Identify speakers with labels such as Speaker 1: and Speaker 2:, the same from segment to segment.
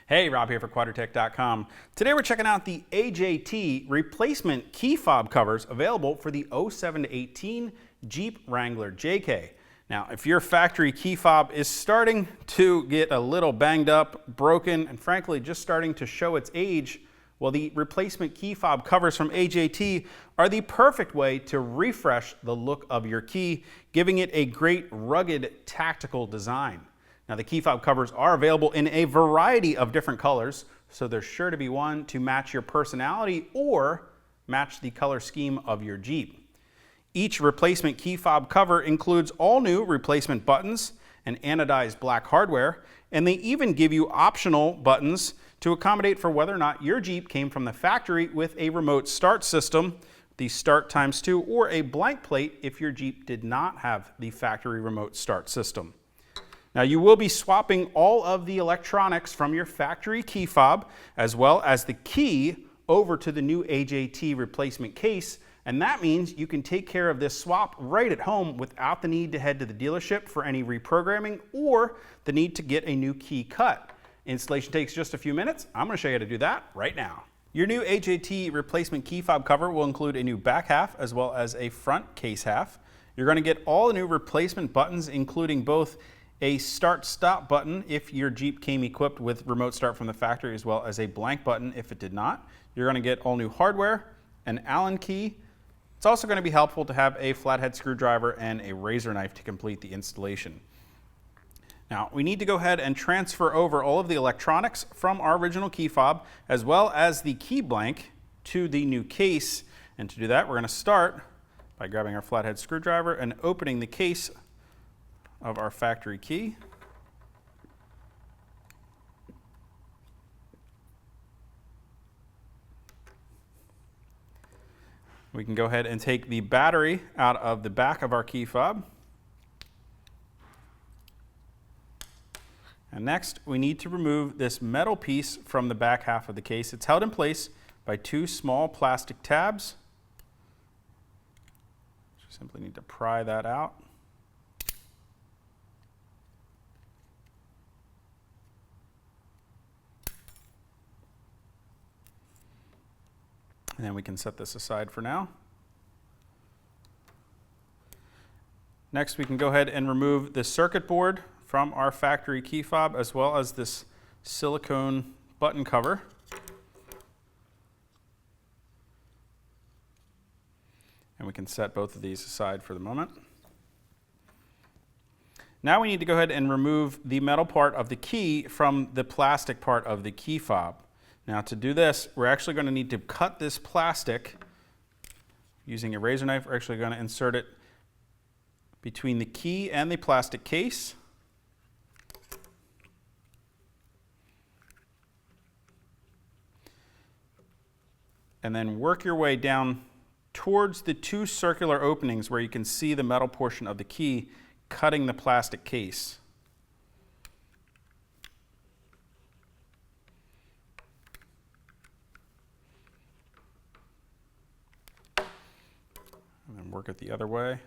Speaker 1: Hey, Rob here for Quadratec.com. Today we're checking out the AJT replacement key fob covers available for the 07 to 18 Jeep Wrangler JK. Now, if your factory key fob is starting to get a little banged up, broken, and frankly just starting to show its age, well, the replacement key fob covers from AJT are the perfect way to refresh the look of your key, giving it a great, rugged, tactical design. Now, the key fob covers are available in a variety of different colors, so there's sure to be one to match your personality or match the color scheme of your Jeep. Each replacement key fob cover includes all new replacement buttons and anodized black hardware, and they even give you optional buttons to accommodate for whether or not your Jeep came from the factory with a remote start system, the Start x2, or a blank plate if your Jeep did not have the factory remote start system. Now, you will be swapping all of the electronics from your factory key fob as well as the key over to the new AJT replacement case, and that means you can take care of this swap right at home without the need to head to the dealership for any reprogramming or the need to get a new key cut. Installation takes just a few minutes. I'm going to show you how to do that right now. Your new AJT replacement key fob cover will include a new back half as well as a front case half. You're going to get all the new replacement buttons, including both a start-stop button if your Jeep came equipped with remote start from the factory, as well as a blank button if it did not. You're going to get all new hardware, an Allen key. It's also going to be helpful to have a flathead screwdriver and a razor knife to complete the installation. Now, we need to go ahead and transfer over all of the electronics from our original key fob, as well as the key blank, to the new case. And to do that, we're going to start by grabbing our flathead screwdriver and opening the case of our factory key. We can go ahead and take the battery out of the back of our key fob. And next, we need to remove this metal piece from the back half of the case. It's held in place by two small plastic tabs. Just simply need to pry that out. And then we can set this aside for now. Next, we can go ahead and remove the circuit board from our factory key fob, as well as this silicone button cover. And we can set both of these aside for the moment. Now we need to go ahead and remove the metal part of the key from the plastic part of the key fob. Now, to do this, we're actually going to need to cut this plastic using a razor knife. We're actually going to insert it between the key and the plastic case. And then work your way down towards the two circular openings where you can see the metal portion of the key cutting the plastic case. And then work it the other way.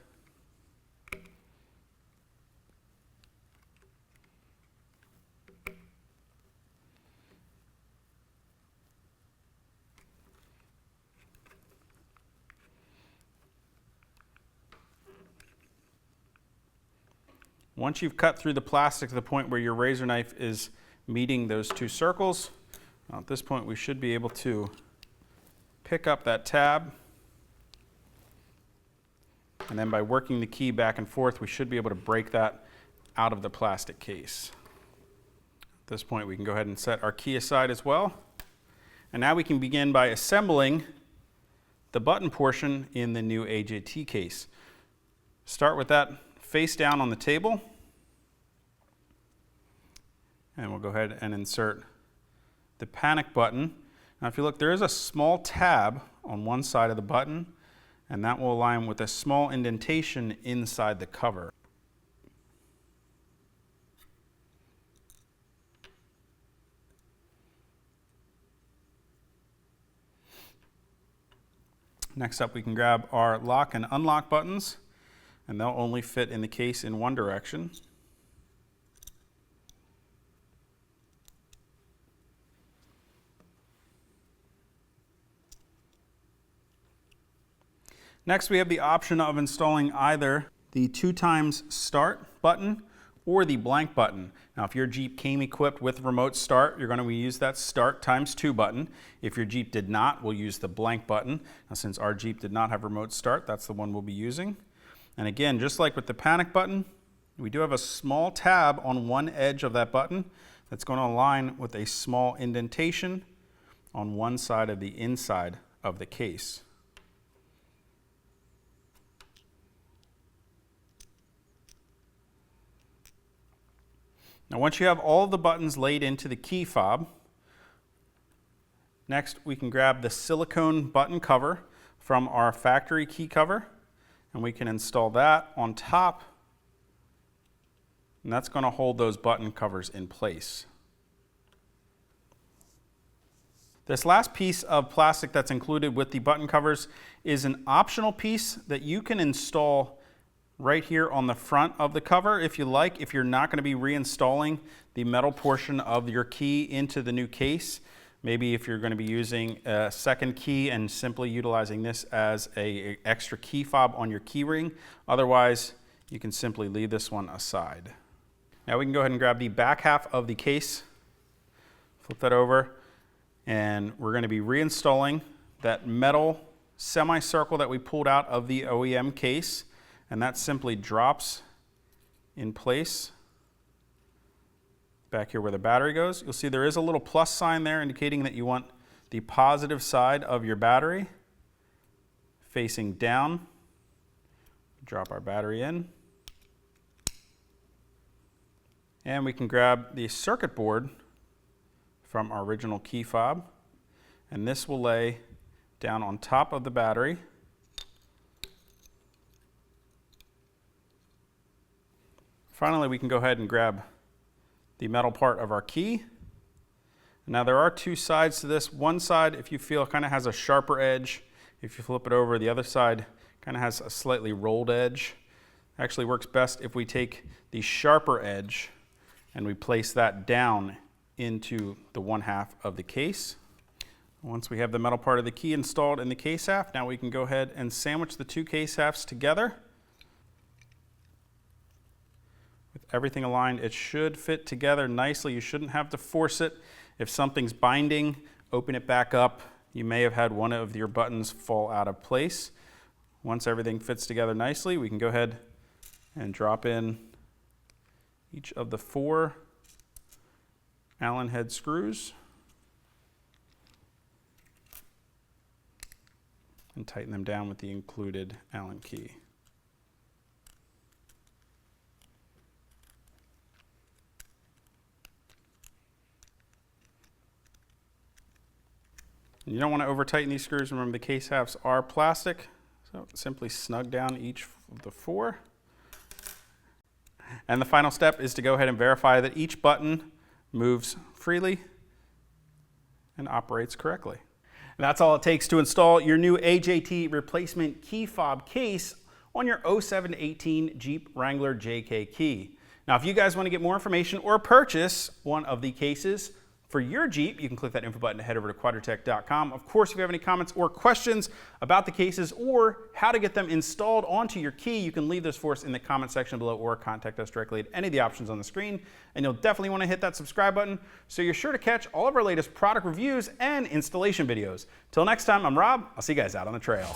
Speaker 1: Once you've cut through the plastic to the point where your razor knife is meeting those two circles, at this point we should be able to pick up that tab. And then by working the key back and forth, we should be able to break that out of the plastic case. At this point, we can go ahead and set our key aside as well. And now we can begin by assembling the button portion in the new AJT case. Start with that face down on the table. And we'll go ahead and insert the panic button. Now, if you look, there is a small tab on one side of the button, and that will align with a small indentation inside the cover. Next up, we can grab our lock and unlock buttons, and they'll only fit in the case in one direction. Next, we have the option of installing either the 2x start button or the blank button. Now, if your Jeep came equipped with remote start, you're going to use that start ×2 button. If your Jeep did not, we'll use the blank button. Now, since our Jeep did not have remote start, that's the one we'll be using. And again, just like with the panic button, we do have a small tab on one edge of that button that's going to align with a small indentation on one side of the inside of the case. Now, once you have all of the buttons laid into the key fob, next we can grab the silicone button cover from our factory key cover, and we can install that on top, and that's going to hold those button covers in place. This last piece of plastic that's included with the button covers is an optional piece that you can install right here on the front of the cover if you like, if you're not going to be reinstalling the metal portion of your key into the new case. Maybe if you're going to be using a second key and simply utilizing this as an extra key fob on your key ring. Otherwise, you can simply leave this one aside. Now we can go ahead and grab the back half of the case, flip that over, and we're going to be reinstalling that metal semicircle that we pulled out of the OEM case, and that simply drops in place back here where the battery goes. You'll see there is a little plus sign there indicating that you want the positive side of your battery facing down. Drop our battery in. And we can grab the circuit board from our original key fob, and this will lay down on top of the battery. Finally, we can go ahead and grab the metal part of our key. Now, there are two sides to this. One side, if you feel, kind of has a sharper edge. If you flip it over, the other side kind of has a slightly rolled edge. Actually works best if we take the sharper edge and we place that down into the one half of the case. Once we have the metal part of the key installed in the case half, now we can go ahead and sandwich the two case halves together. With everything aligned, it should fit together nicely. You shouldn't have to force it. If something's binding, open it back up. You may have had one of your buttons fall out of place. Once everything fits together nicely, we can go ahead and drop in each of the 4 Allen head screws and tighten them down with the included Allen key. You don't want to over tighten these screws. Remember, the case halves are plastic, so simply snug down each of the 4. And the final step is to go ahead and verify that each button moves freely and operates correctly. And that's all it takes to install your new AJT replacement key fob case on your 07 to 18 Jeep Wrangler JK Key. Now, if you guys want to get more information or purchase one of the cases for your Jeep, you can click that info button to head over to Quadratec.com. Of course, if you have any comments or questions about the cases or how to get them installed onto your key, you can leave those for us in the comment section below or contact us directly at any of the options on the screen. And you'll definitely want to hit that subscribe button so you're sure to catch all of our latest product reviews and installation videos. Till next time, I'm Rob. I'll see you guys out on the trail.